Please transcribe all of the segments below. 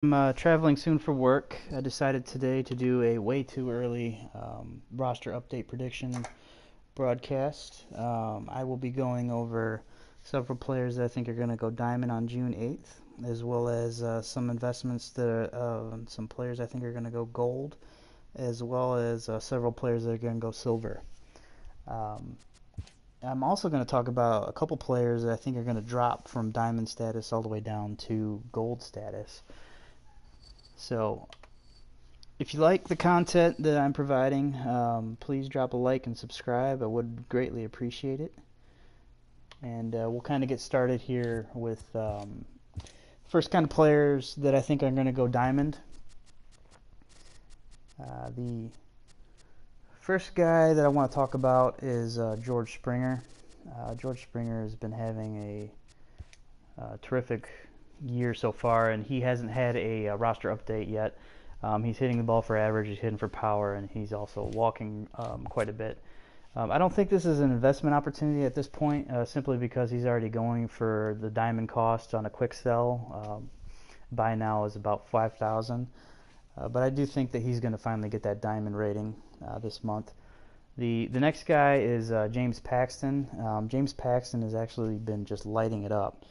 I'm traveling soon for work. I decided today to do a way too early roster update prediction broadcast. I will be going over several players that I think are going to go diamond on June 8th, as well as some investments that some players I think are going to go gold, as well as several players that are going to go silver. Um, I'm also going to talk about a couple players that I think are going to drop from diamond status all the way down to gold status. So if you like the content that I'm providing, please drop a like and subscribe. I would greatly appreciate it. And we'll kind of get started here with first kind of players that I think are going to go diamond. The first guy that I want to talk about is George Springer. George Springer has been having a terrific year so far, and he hasn't had a roster update yet. He's hitting the ball for average, he's hitting for power, and he's also walking quite a bit. I don't think this is an investment opportunity at this point, simply because he's already going for the diamond cost on a quick sell. Buy now is about 5,000, but I do think that he's going to finally get that diamond rating this month. The next guy is James Paxton. James Paxton has actually been just lighting it up.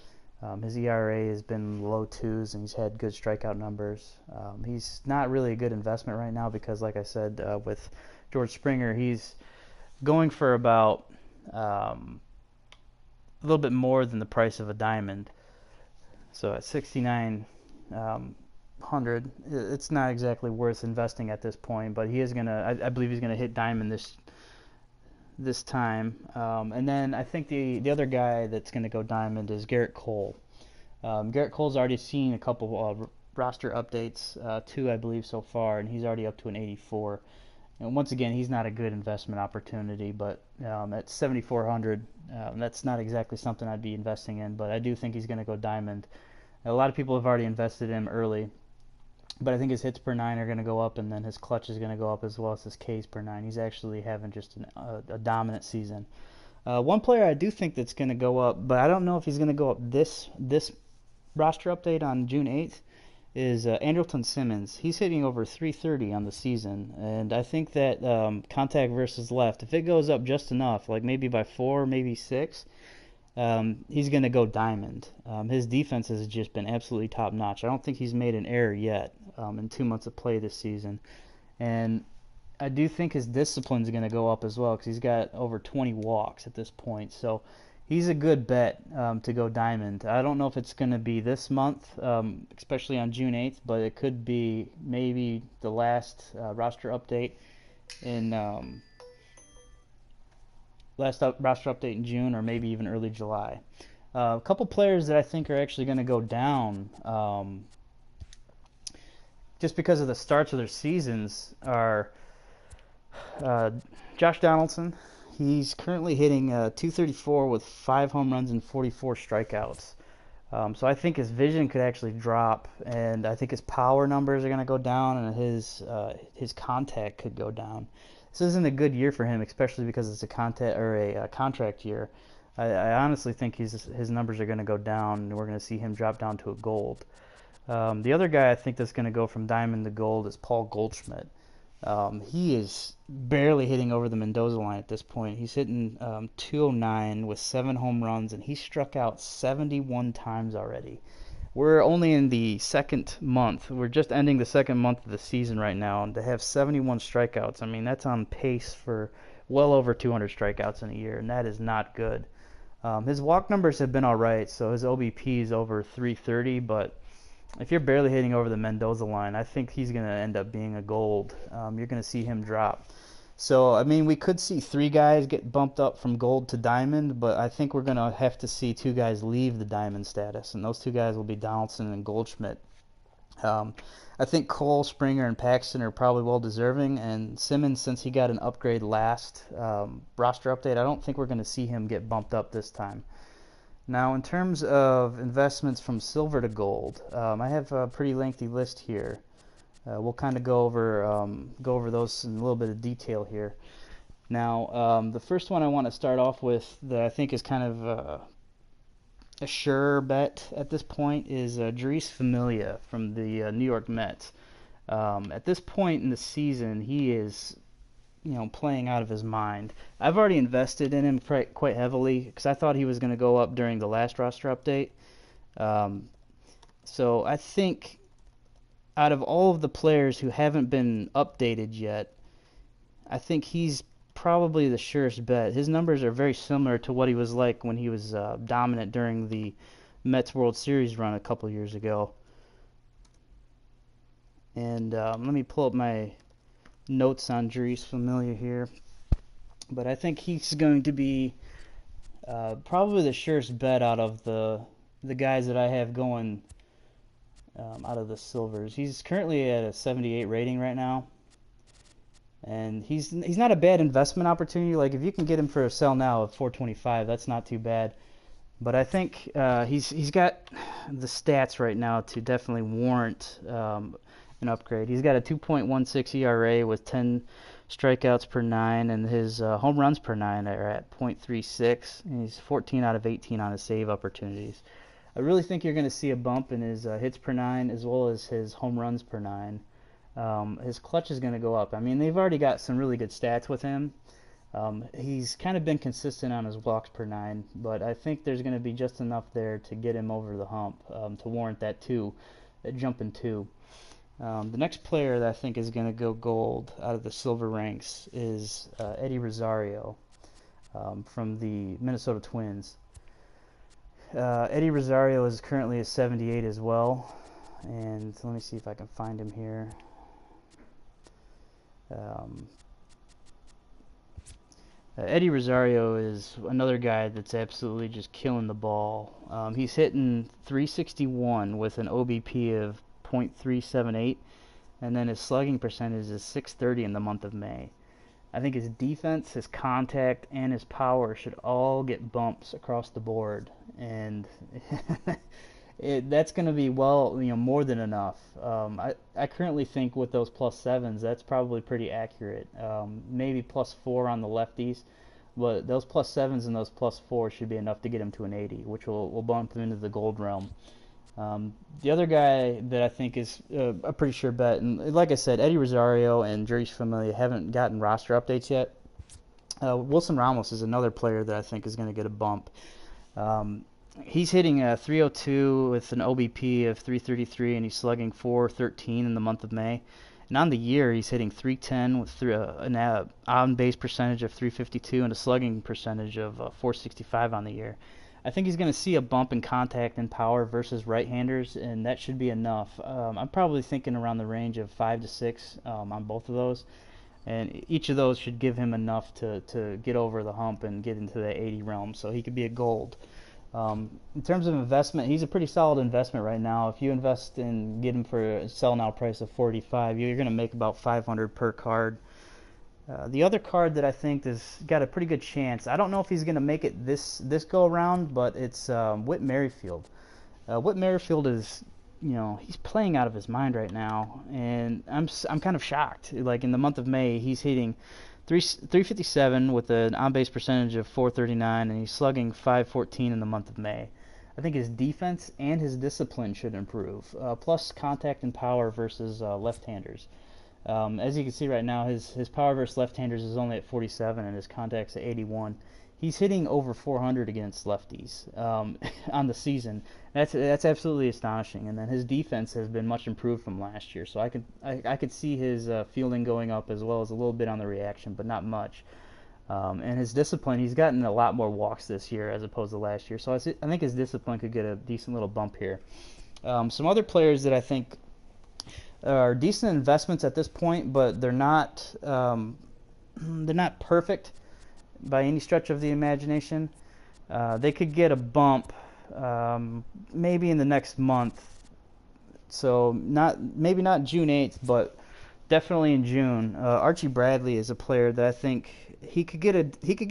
His ERA has been low twos, and he's had good strikeout numbers. He's not really a good investment right now because, like I said, with George Springer, he's going for about a little bit more than the price of a diamond. So at 6,900, it's not exactly worth investing at this point. But he is gonna, I believe he's gonna hit diamond this time. And then I think the other guy that's going to go diamond is Garrett Cole. Garrett Cole's already seen a couple roster updates, two I believe so far, and he's already up to an 84. And once again, he's not a good investment opportunity, but at 7,400, that's not exactly something I'd be investing in, but I do think he's going to go diamond. A lot of people have already invested in him early, but I think his hits per nine are going to go up, and then his clutch is going to go up as well as his Ks per nine. He's actually having just a dominant season. One player I do think that's going to go up, but I don't know if he's going to go up this roster update on June 8th, is Andrelton Simmons. He's hitting over 330 on the season, and I think that contact versus left, if it goes up just enough, like maybe by 4, maybe 6, he's going to go diamond. His defense has just been absolutely top notch. I don't think he's made an error yet in 2 months of play this season. And I do think his discipline is going to go up as well because he's got over 20 walks at this point. So he's a good bet to go diamond. I don't know if it's going to be this month, especially on June 8th, but it could be maybe the last roster update in roster update in June, or maybe even early July. A couple players that I think are actually going to go down just because of the starts of their seasons are Josh Donaldson. He's currently hitting 234 with 5 home runs and 44 strikeouts. So I think his vision could actually drop, and I think his power numbers are going to go down, and his contact could go down. This isn't a good year for him, especially because it's a contract year. I honestly think his numbers are going to go down, and we're going to see him drop down to a gold. The other guy I think that's going to go from diamond to gold is Paul Goldschmidt. He is barely hitting over the Mendoza line at this point. He's hitting 209 with 7 home runs, and he struck out 71 times already. We're only in the second month. We're just ending the second month of the season right now, and to have 71 strikeouts, I mean, that's on pace for well over 200 strikeouts in a year, and that is not good. His walk numbers have been all right, so his OBP is over 330, but if you're barely hitting over the Mendoza line, I think he's going to end up being a gold. You're going to see him drop. So, I mean, we could see 3 guys get bumped up from gold to diamond, but I think we're going to have to see 2 guys leave the diamond status, and those 2 guys will be Donaldson and Goldschmidt. I think Cole, Springer, and Paxton are probably well deserving, and Simmons, since he got an upgrade last roster update, I don't think we're going to see him get bumped up this time. Now, in terms of investments from silver to gold, I have a pretty lengthy list here. We'll kind of go over those in a little bit of detail here. Now, the first one I want to start off with that I think is kind of a sure bet at this point is Jeurys Familia from the New York Mets. At this point in the season, he is, playing out of his mind. I've already invested in him quite heavily because I thought he was going to go up during the last roster update. Um, so I think out of all of the players who haven't been updated yet, I think he's probably the surest bet. His numbers are very similar to what he was like when he was dominant during the Mets World Series run a couple years ago. And let me pull up my notes on Jeurys Familia here. But I think he's going to be probably the surest bet out of the guys that I have going out of the Silvers. He's currently at a 78 rating right now. And he's not a bad investment opportunity. Like, if you can get him for a sell now at 425, that's not too bad. But I think he's got the stats right now to definitely warrant an upgrade. He's got a 2.16 ERA with 10 strikeouts per 9, and his home runs per 9 are at .36. And he's 14 out of 18 on his save opportunities. I really think you're going to see a bump in his hits per 9 as well as his home runs per 9. His clutch is going to go up. I mean, they've already got some really good stats with him. He's kind of been consistent on his walks per 9, but I think there's going to be just enough there to get him over the hump to warrant that jump in 2. The next player that I think is going to go gold out of the silver ranks is Eddie Rosario from the Minnesota Twins. Eddie Rosario is currently a 78 as well, and let me see if I can find him here. Eddie Rosario is another guy that's absolutely just killing the ball. He's hitting .361 with an OBP of .378, and then his slugging percentage is .630 in the month of May. I think his defense, his contact, and his power should all get bumps across the board, and that's going to be more than enough. I currently think with those +7s, that's probably pretty accurate. Maybe +4 on the lefties, but those +7s and those +4 should be enough to get him to an 80, which will bump him into the gold realm. The other guy that I think is a pretty sure bet, and like I said, Eddie Rosario and Jeurys Familia haven't gotten roster updates yet. Wilson Ramos is another player that I think is going to get a bump. He's hitting a .302 with an OBP of .333, and he's slugging .413 in the month of May. And on the year, he's hitting .310 with an on-base percentage of .352 and a slugging percentage of .465 on the year. I think he's going to see a bump in contact and power versus right-handers, and that should be enough. I'm probably thinking around the range of 5 to 6 on both of those, and each of those should give him enough to get over the hump and get into the 80 realm, so he could be a gold. In terms of investment, he's a pretty solid investment right now. If you invest and get him for a sell now price of 45, you're going to make about 500 per card. The other card that I think has got a pretty good chance, I don't know if he's going to make it this go around, but it's Whit Merrifield. Whit Merrifield is, he's playing out of his mind right now, and I'm kind of shocked. Like, in the month of May, he's hitting .357 with an on-base percentage of .439, and he's slugging .514 in the month of May. I think his defense and his discipline should improve, plus contact and power versus left-handers. As you can see right now, his power versus left-handers is only at 47, and his contact's at 81. He's hitting over 400 against lefties on the season. That's absolutely astonishing. And then his defense has been much improved from last year. So I could see his fielding going up as well as a little bit on the reaction, but not much. And his discipline, he's gotten a lot more walks this year as opposed to last year. So I think his discipline could get a decent little bump here. Some other players that I think are decent investments at this point, but they're not perfect by any stretch of the imagination. They could get a bump maybe in the next month. So maybe not June 8th, but definitely in June. Archie Bradley is a player that I think he could get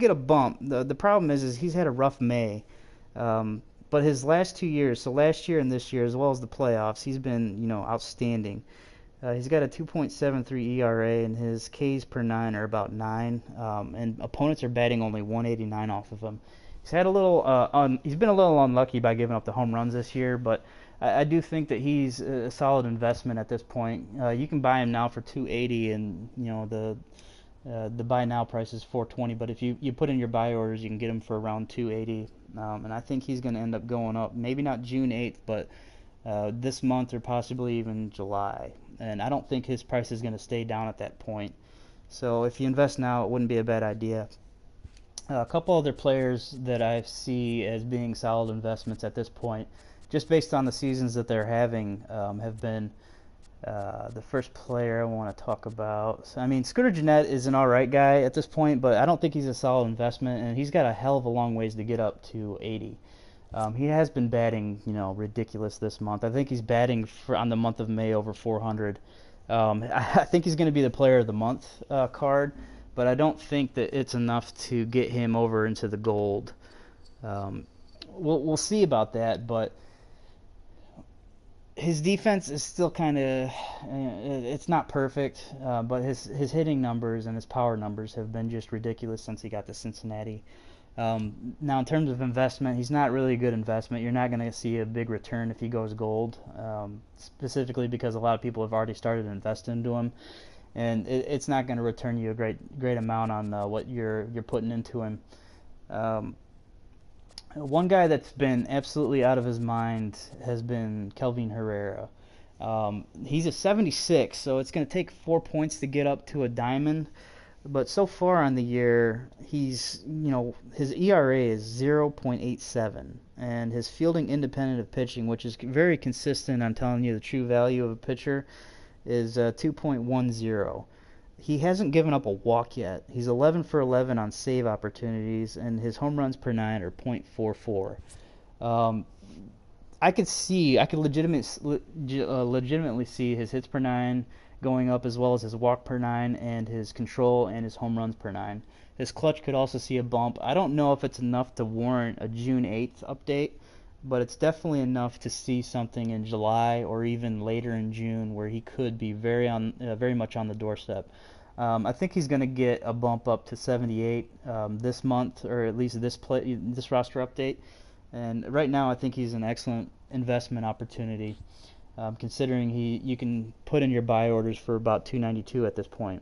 a bump. The problem is he's had a rough May. But his last 2 years, so last year and this year, as well as the playoffs, he's been, outstanding. He's got a 2.73 ERA, and his Ks per 9 are about 9, and opponents are batting only 189 off of him. He's had a little he's been a little unlucky by giving up the home runs this year, but I do think that he's a solid investment at this point. You can buy him now for 280, and the buy now price is 420. But if you put in your buy orders, you can get him for around 280. And I think he's going to end up going up. Maybe not June 8th, but this month or possibly even July. And I don't think his price is going to stay down at that point. So if you invest now, it wouldn't be a bad idea. A couple other players that I see as being solid investments at this point, just based on the seasons that they're having, have been the first player I want to talk about. So, I mean, Scooter Gennett is an alright guy at this point, but I don't think he's a solid investment, and he's got a hell of a long ways to get up to 80. He has been batting, ridiculous this month. I think he's batting on the month of May over 400. I think he's going to be the player of the month card, but I don't think that it's enough to get him over into the gold. We'll see about that, but his defense is still kind of it's not perfect, but his hitting numbers and his power numbers have been just ridiculous since he got to Cincinnati. Now, in terms of investment, he's not really a good investment. You're not going to see a big return if he goes gold, specifically because a lot of people have already started to invest into him, and it's not going to return you a great amount on what you're putting into him. One guy that's been absolutely out of his mind has been Kelvin Herrera. He's a 76, so it's going to take 4 points to get up to a diamond. But so far on the year, his ERA is 0.87, and his fielding independent of pitching, which is very consistent on telling you the true value of a pitcher, is 2.10. He hasn't given up a walk yet. He's 11 for 11 on save opportunities, and his home runs per 9 are .44. I could legitimately see his hits per 9 going up, as well as his walk per 9 and his control and his home runs per 9. His clutch could also see a bump. I don't know if it's enough to warrant a June 8th update, but it's definitely enough to see something in July or even later in June where he could be very much on the doorstep. I think he's going to get a bump up to 78 this month, or at least this roster update. And right now, I think he's an excellent investment opportunity, considering you can put in your buy orders for about 292 at this point.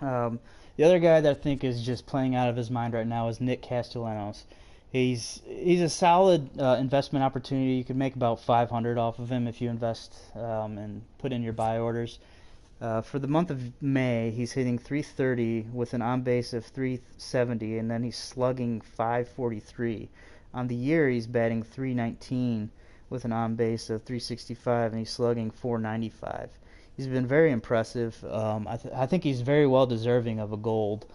The other guy that I think is just playing out of his mind right now is Nick Castellanos. He's a solid investment opportunity. You could make about 500 off of him if you invest and put in your buy orders. For the month of May, he's hitting 330 with an on base of 370, and then he's slugging 543. On the year, he's batting 319 with an on base of 365, and he's slugging 495. He's been very impressive. I think he's very well deserving of a gold.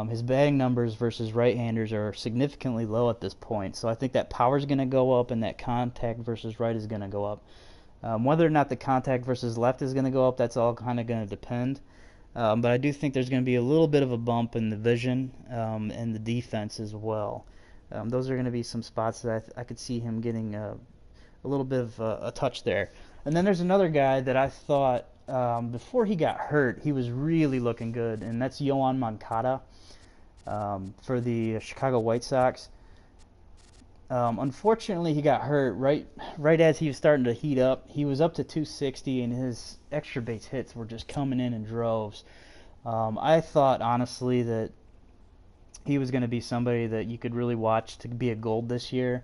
His batting numbers versus right-handers are significantly low at this point, so I think that power is going to go up and that contact versus right is going to go up. Whether or not the contact versus left is going to go up, that's all kind of going to depend. But I do think there's going to be a little bit of a bump in the vision and the defense as well. Those are going to be some spots that I could see him getting a little bit of a touch there. And then there's another guy that I thought before he got hurt, he was really looking good, and that's Yoan Moncada for the Chicago White Sox. Unfortunately, he got hurt right as he was starting to heat up. He was up to 260, and his extra base hits were just coming in droves. I thought, honestly, that he was going to be somebody that you could really watch to be a gold this year.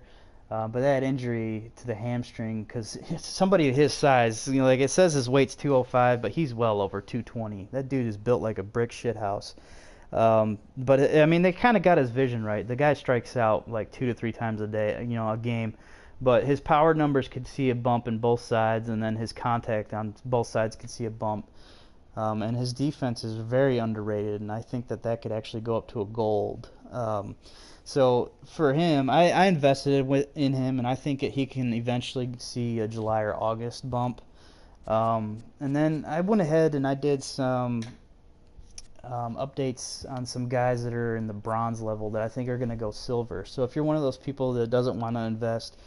But that injury to the hamstring, because somebody his size, like it says his weight's 205, but he's well over 220. That dude is built like a brick shithouse. But I mean, they kind of got his vision right. The guy strikes out like 2 to 3 times a day, a game. But his power numbers could see a bump in both sides, and then his contact on both sides could see a bump. And his defense is very underrated, and I think that could actually go up to a gold. So for him, I invested in him, and I think that he can eventually see a July or August bump. And then I went ahead and I did some updates on some guys that are in the bronze level that I think are going to go silver. So if you're one of those people that doesn't want to invest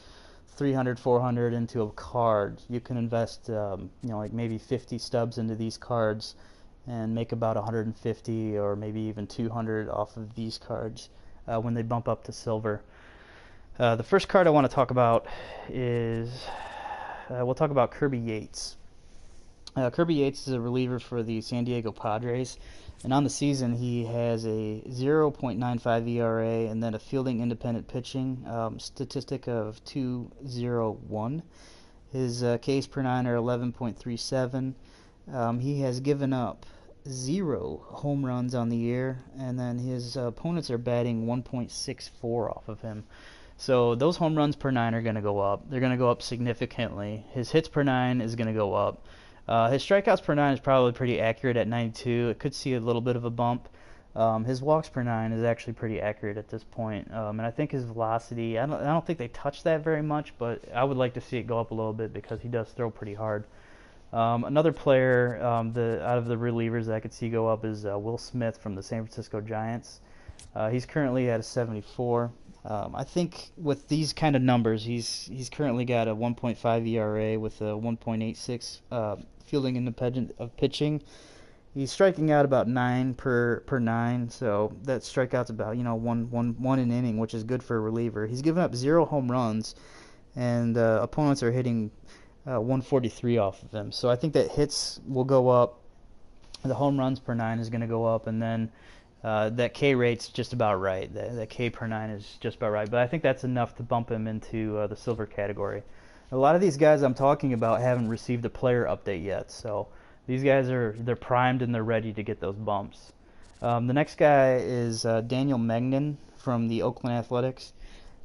300, 400 into a card, you can invest, like maybe 50 stubs into these cards and make about 150 or maybe even 200 off of these cards. when they bump up to silver. The first card I want to talk about is we'll talk about Kirby Yates. Kirby Yates is a reliever for the San Diego Padres, and on the season he has a 0.95 ERA and then a fielding independent pitching statistic of 2.01. His Ks per nine are 11.37. He has given up 0 home runs on the year, and then his opponents are batting 1.64 off of him. So those home runs per nine are going to go up. They're going to go up significantly. His hits per nine is going to go up. His strikeouts per nine is probably pretty accurate at 92. It could see a little bit of a bump. His walks per nine is actually pretty accurate at this point. And I think his velocity, I don't think they touch that very much, but I would like to see it go up a little bit because he does throw pretty hard. Another player out of the relievers that I could see go up is Will Smith from the San Francisco Giants. He's currently at a 74. I think with these kind of numbers, he's currently got a 1.5 ERA with a 1.86 fielding independent of pitching. He's striking out about 9 per 9, so that strikeout's about one an inning, which is good for a reliever. He's given up 0 home runs, and opponents are hitting 143 off of him. So I think that hits will go up, the home runs per 9 is going to go up, and then that K rate's just about right. That K per 9 is just about right. But I think that's enough to bump him into the silver category. A lot of these guys I'm talking about haven't received a player update yet, so these guys they're primed and they're ready to get those bumps. The next guy is Daniel Magnan from the Oakland Athletics.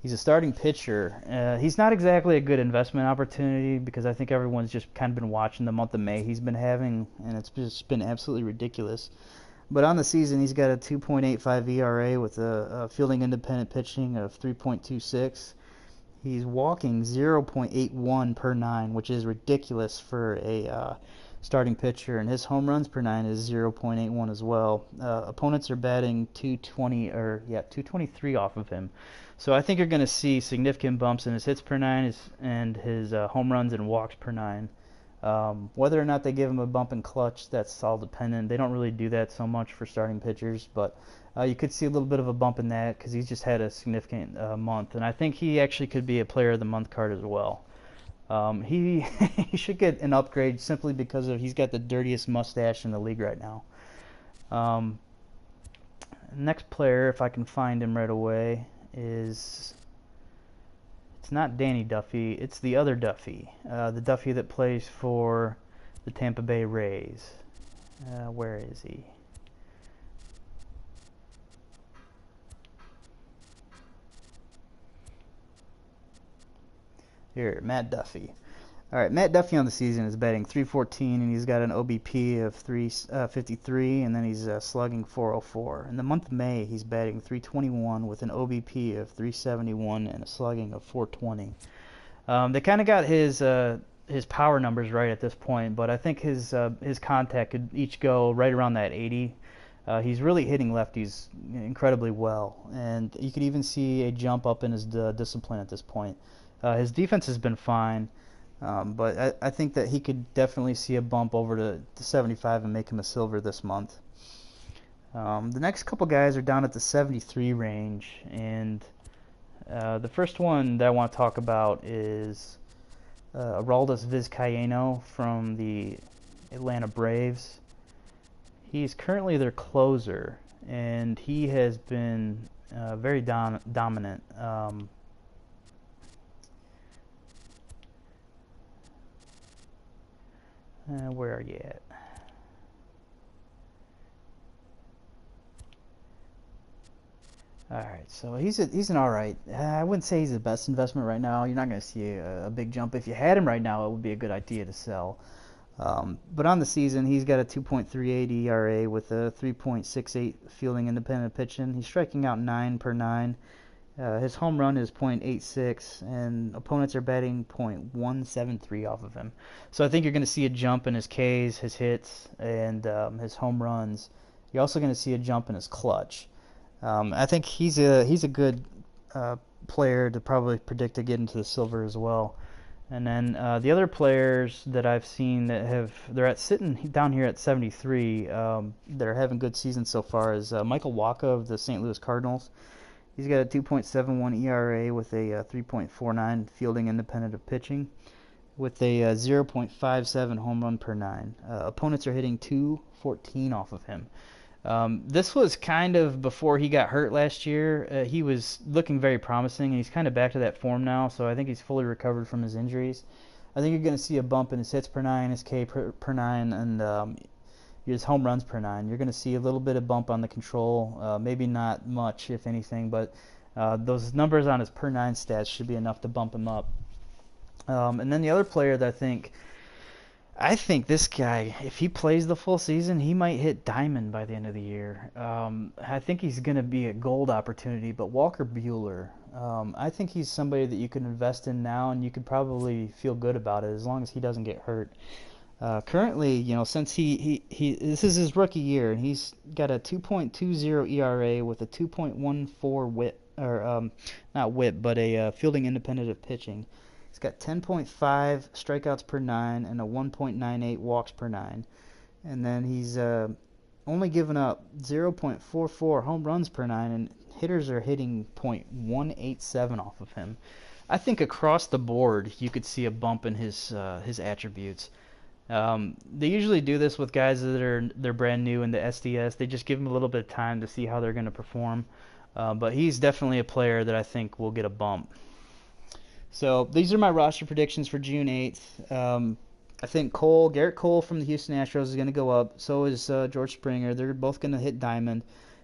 He's a starting pitcher. He's not exactly a good investment opportunity because I think everyone's just kind of been watching the month of May he's been having, and it's just been absolutely ridiculous. But on the season, he's got a 2.85 ERA with a fielding independent pitching of 3.26. He's walking 0.81 per 9, which is ridiculous for a starting pitcher. And his home runs per 9 is 0.81 as well. Opponents are batting 223 off of him. So I think you're going to see significant bumps in his hits per 9 and his home runs and walks per 9. Whether or not they give him a bump in clutch, that's all dependent. They don't really do that so much for starting pitchers, but you could see a little bit of a bump in that because he's just had a significant month, and I think he actually could be a player of the month card as well. He should get an upgrade simply because he's got the dirtiest mustache in the league right now. Next player, if I can find him right away, is... It's not Danny Duffy, it's the other Duffy. The Duffy that plays for the Tampa Bay Rays. Where is he? Here, Matt Duffy. Alright, Matt Duffy on the season is batting .314, and he's got an OBP of 353, and then he's slugging .404. In the month of May, he's batting .321 with an OBP of 371 and a slugging of .420. They kind of got his power numbers right at this point, but I think his contact could each go right around that 80. He's really hitting lefties incredibly well, and you could even see a jump up in his discipline at this point. His defense has been fine. But I think that he could definitely see a bump over to 75 and make him a silver this month. The next couple guys are down at the 73 range, and the first one that I want to talk about is Aroldis Vizcaíno from the Atlanta Braves. He's currently their closer, and he has been very dominant. Where are you at? Alright, so he's an alright. I wouldn't say he's the best investment right now. You're not going to see a big jump. If you had him right now, it would be a good idea to sell. But on the season, he's got a 2.38 ERA with a 3.68 fielding independent pitching. He's striking out 9 per 9. His home run is .86, and opponents are batting .173 off of him. So I think you're going to see a jump in his Ks, his hits, and his home runs. You're also going to see a jump in his clutch. I think he's a good player to probably predict to get into the silver as well. And then the other players that I've seen that they're sitting down here at 73 that are having good seasons so far is Michael Wacha of the St. Louis Cardinals. He's got a 2.71 ERA with a 3.49 fielding independent of pitching, with a 0.57 home run per nine. Opponents are hitting 214 off of him. This was kind of before he got hurt last year. He was looking very promising, and he's kind of back to that form now, so I think he's fully recovered from his injuries. I think you're going to see a bump in his hits per nine, his K per nine, and his home runs per nine. You're going to see a little bit of bump on the control, maybe not much, if anything, but those numbers on his per nine stats should be enough to bump him up. And then the other player that I think this guy, if he plays the full season, he might hit diamond by the end of the year. I think he's going to be a gold opportunity, but Walker Buehler, I think he's somebody that you can invest in now, and you could probably feel good about it as long as he doesn't get hurt. Currently, since this is his rookie year, and he's got a 2.20 ERA with a 2.14 whip, or not whip, but a fielding independent of pitching. He's got 10.5 strikeouts per nine and a 1.98 walks per nine. And then he's only given up 0.44 home runs per nine, and hitters are hitting .187 off of him. I think across the board you could see a bump in his attributes. They usually do this with guys that they're brand new in the SDS. They just give them a little bit of time to see how they're going to perform. But he's definitely a player that I think will get a bump. So these are my roster predictions for June 8th. I think Garrett Cole from the Houston Astros is going to go up. So is George Springer. They're both going to hit diamond.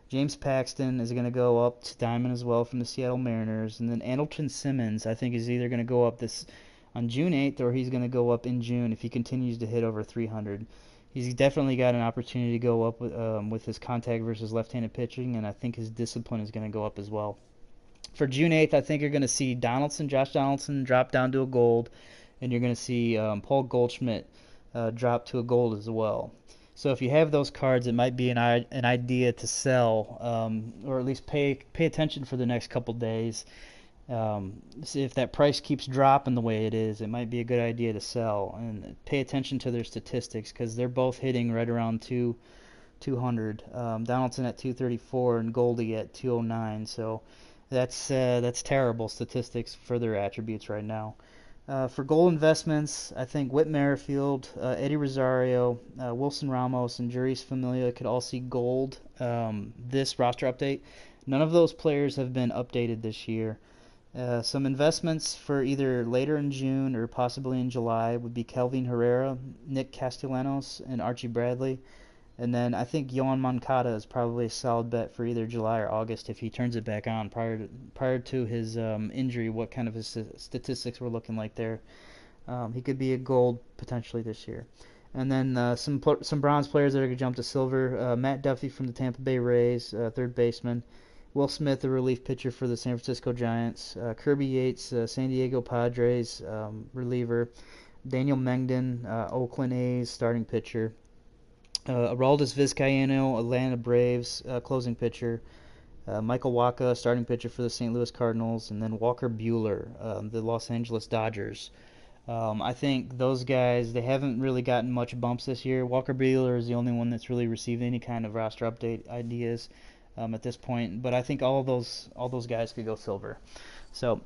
James Paxton is going to go up to diamond as well from the Seattle Mariners. And then Andrelton Simmons, I think, is either going to go up on June 8th, or he's going to go up in June if he continues to hit over 300. He's definitely got an opportunity to go up with his contact versus left-handed pitching, and I think his discipline is going to go up as well. For June 8th, I think you're going to see Josh Donaldson drop down to a gold, and you're going to see Paul Goldschmidt drop to a gold as well. So if you have those cards, it might be an idea to sell, or at least pay attention for the next couple days. See if that price keeps dropping the way it is, it might be a good idea to sell, and pay attention to their statistics because they're both hitting right around 200. Donaldson at 234 and Goldie at 209. So that's terrible statistics for their attributes right now. For gold investments, I think Whit Merrifield, Eddie Rosario, Wilson Ramos, and Juris Familia could all see gold this roster update. None of those players have been updated this year. Some investments for either later in June or possibly in July would be Kelvin Herrera, Nick Castellanos, and Archie Bradley. And then I think Yoan Moncada is probably a solid bet for either July or August if he turns it back on prior to his injury, what kind of his statistics were looking like there. He could be a gold potentially this year. And then some bronze players that are going to jump to silver. Matt Duffy from the Tampa Bay Rays, third baseman. Will Smith, the relief pitcher for the San Francisco Giants. Kirby Yates, San Diego Padres, reliever. Daniel Mengden, Oakland A's, starting pitcher. Aroldis Vizcaino, Atlanta Braves, closing pitcher. Michael Wacha, starting pitcher for the St. Louis Cardinals. And then Walker Buehler, the Los Angeles Dodgers. I think those guys, they haven't really gotten much bumps this year. Walker Buehler is the only one that's really received any kind of roster update ideas at this point, but I think all those guys could go silver. So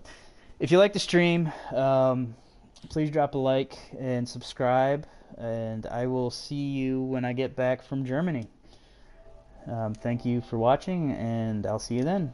if you like the stream, please drop a like and subscribe, and I will see you when I get back from Germany. Thank you for watching, and I'll see you then.